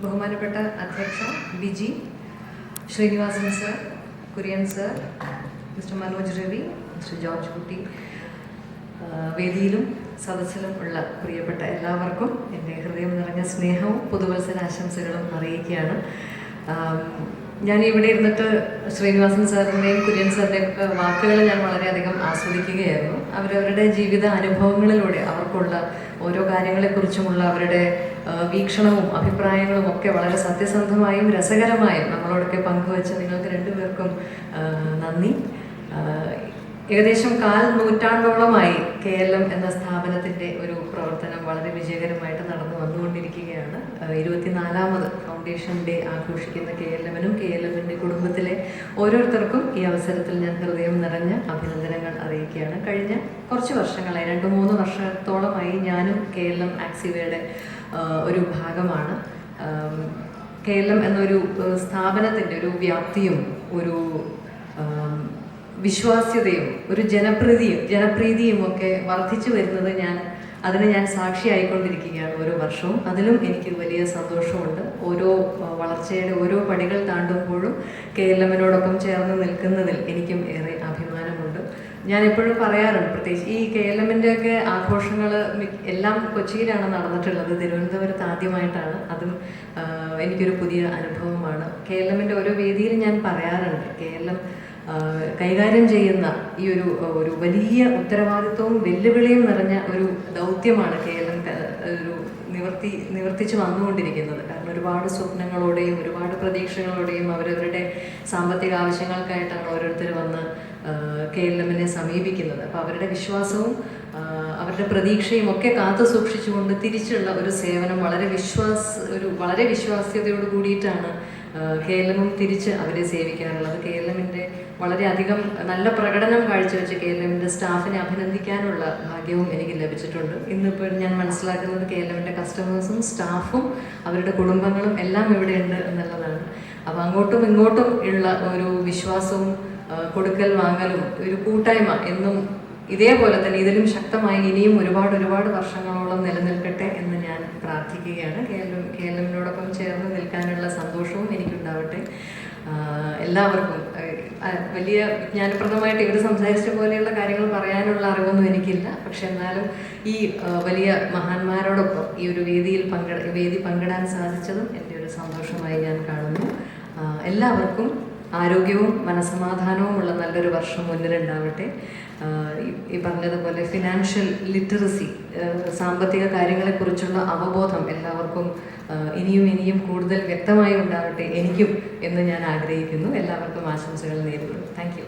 ബഹുമാനപ്പെട്ട അധ്യക്ഷ Biji, Sreenivasan sir, Kurian sir, mister Manoj Ravi, mister George Kutty, വേദിയിലും സദസ്സിലും ഉള്ള പ്രിയപ്പെട്ട എല്ലാവർക്കും എൻ്റെ ഹൃദയം നിറഞ്ഞ സ്നേഹവും പുതുവത്സരാശംസകളും അറിയിക്കുകയാണ്. ഞാൻ ഇവിടെ ഇരുന്നിട്ട് ശ്രീനിവാസൻ സാറിൻ്റെയും കുര്യൻ സാറിൻ്റെയും ഒക്കെ വാക്കുകൾ ഞാൻ വളരെയധികം ആസ്വദിക്കുകയായിരുന്നു. അവരവരുടെ ജീവിത അനുഭവങ്ങളിലൂടെ അവർക്കുള്ള ഓരോ കാര്യങ്ങളെക്കുറിച്ചുമുള്ള അവരുടെ വീക്ഷണവും അഭിപ്രായങ്ങളും ഒക്കെ വളരെ സത്യസന്ധമായും രസകരമായും നമ്മളോടൊക്കെ പങ്കുവച്ച് നിങ്ങൾക്ക് രണ്ടുപേർക്കും നന്ദി. ഏകദേശം 1/4 നൂറ്റാണ്ടോളമായി KLM എന്ന സ്ഥാപനത്തിൻ്റെ ഒരു പ്രവർത്തനം വളരെ വിജയകരമായിട്ട് നടന്നു വന്നുകൊണ്ടിരിക്കുകയാണ്. 24ാമത് ഫൗണ്ടേഷൻ ഡേ ആഘോഷിക്കുന്ന KLMനും KLMൻ്റെ കുടുംബത്തിലെ ഓരോരുത്തർക്കും ഈ അവസരത്തിൽ ഞാൻ ഹൃദയം നിറഞ്ഞ അഭിനന്ദനങ്ങൾ അറിയിക്കുകയാണ്. കഴിഞ്ഞ കുറച്ച് വർഷങ്ങളായി 2-3 വർഷത്തോളമായി ഞാനും KLM ആക്സിവയുടെ ഒരു ഭാഗമാണ്. KLM എന്നൊരു സ്ഥാപനത്തിൻ്റെ ഒരു വ്യാപ്തിയും ഒരു വിശ്വാസ്യതയും ഒരു ജനപ്രീതിയും ഒക്കെ വർദ്ധിച്ചു വരുന്നത് അതിന് ഞാൻ സാക്ഷിയായിക്കൊണ്ടിരിക്കുകയാണ് ഓരോ വർഷവും. അതിലും എനിക്ക് വലിയ സന്തോഷമുണ്ട്. ഓരോ വളർച്ചയുടെ ഓരോ പടികൾ താണ്ടുമ്പോഴും KLMനോടൊപ്പം ചേർന്ന് നിൽക്കുന്നതിൽ എനിക്കും ഏറെ അഭിമാനമുണ്ട്. ഞാൻ എപ്പോഴും പറയാറുണ്ട്, പ്രത്യേകിച്ച് ഈ KLMൻ്റെയൊക്കെ ആഘോഷങ്ങൾ എല്ലാം കൊച്ചിയിലാണ് നടന്നിട്ടുള്ളത്. തിരുവനന്തപുരത്ത് ആദ്യമായിട്ടാണ്. അതും എനിക്കൊരു പുതിയ അനുഭവമാണ്. KLMൻ്റെ ഓരോ വേദിയിൽ ഞാൻ പറയാറുണ്ട്, KLM കൈകാര്യം ചെയ്യുന്ന ഈ ഒരു വലിയ ഉത്തരവാദിത്വവും വെല്ലുവിളിയും നിറഞ്ഞ ഒരു ദൗത്യമാണ് KLM ഒരു നിവർത്തിച്ച് വന്നുകൊണ്ടിരിക്കുന്നത്. കാരണം ഒരുപാട് സ്വപ്നങ്ങളോടെയും ഒരുപാട് പ്രതീക്ഷകളോടെയും അവരവരുടെ സാമ്പത്തിക ആവശ്യങ്ങൾക്കായിട്ടാണ് ഓരോരുത്തർ വന്ന് KLMനെ സമീപിക്കുന്നത്. അപ്പോൾ അവരുടെ വിശ്വാസവും അവരുടെ പ്രതീക്ഷയും ഒക്കെ കാത്തു സൂക്ഷിച്ചുകൊണ്ട് തിരിച്ചുള്ള ഒരു സേവനം വളരെ വിശ്വാസ്യതയോട് കൂടിയിട്ടാണ് KLMും തിരിച്ച് അവരെ സേവിക്കാറുള്ളത്. KLMൻ്റെ വളരെയധികം നല്ല പ്രകടനം കാഴ്ചവെച്ച് KLMൻ്റെ സ്റ്റാഫിനെ അഭിനന്ദിക്കാനുള്ള ഭാഗ്യവും എനിക്ക് ലഭിച്ചിട്ടുണ്ട്. ഇന്നിപ്പോൾ ഞാൻ മനസ്സിലാക്കുന്നത് KLMൻ്റെ കസ്റ്റമേഴ്സും സ്റ്റാഫും അവരുടെ കുടുംബങ്ങളും എല്ലാം ഇവിടെയുണ്ട് എന്നുള്ളതാണ്. അപ്പോൾ അങ്ങോട്ടും ഇങ്ങോട്ടും ഉള്ള ഒരു വിശ്വാസവും കൊടുക്കൽ വാങ്ങലും ഒരു കൂട്ടായ്മ എന്നും ഇതേപോലെ തന്നെ ഇതിലും ശക്തമായി ഇനിയും ഒരുപാട് വർഷങ്ങളോളം നിലനിൽക്കട്ടെ എന്ന് ഞാൻ പ്രാർത്ഥിക്കുകയാണ്. KLMനോടൊപ്പം ചേർന്ന് നിൽക്കാനുള്ള സന്തോഷവും എനിക്കുണ്ടാവട്ടെ. എല്ലാവർക്കും വലിയ വിജ്ഞാനപ്രദമായിട്ട് ഇവിടെ സംസാരിച്ച പോലെയുള്ള കാര്യങ്ങൾ പറയാനുള്ള അറിവൊന്നും എനിക്കില്ല. പക്ഷെ എന്നാലും ഈ വലിയ മഹാന്മാരോടൊപ്പം ഈ ഒരു വേദി പങ്കിടാൻ സാധിച്ചതും എൻ്റെ ഒരു സന്തോഷമായി ഞാൻ കാണുന്നു. എല്ലാവർക്കും ആരോഗ്യവും മനസ്സമാധാനവുമുള്ള നല്ലൊരു വർഷം മുന്നിലുണ്ടാവട്ടെ. ഈ പറഞ്ഞതുപോലെ ഫിനാൻഷ്യൽ ലിറ്ററസി, സാമ്പത്തിക കാര്യങ്ങളെക്കുറിച്ചുള്ള അവബോധം എല്ലാവർക്കും ഇനിയും കൂടുതൽ വ്യക്തമായി ഉണ്ടാവട്ടെ എനിക്കും എന്ന് ഞാൻ ആഗ്രഹിക്കുന്നു. എല്ലാവർക്കും ആശംസകൾ നേരുന്നു. Thank you.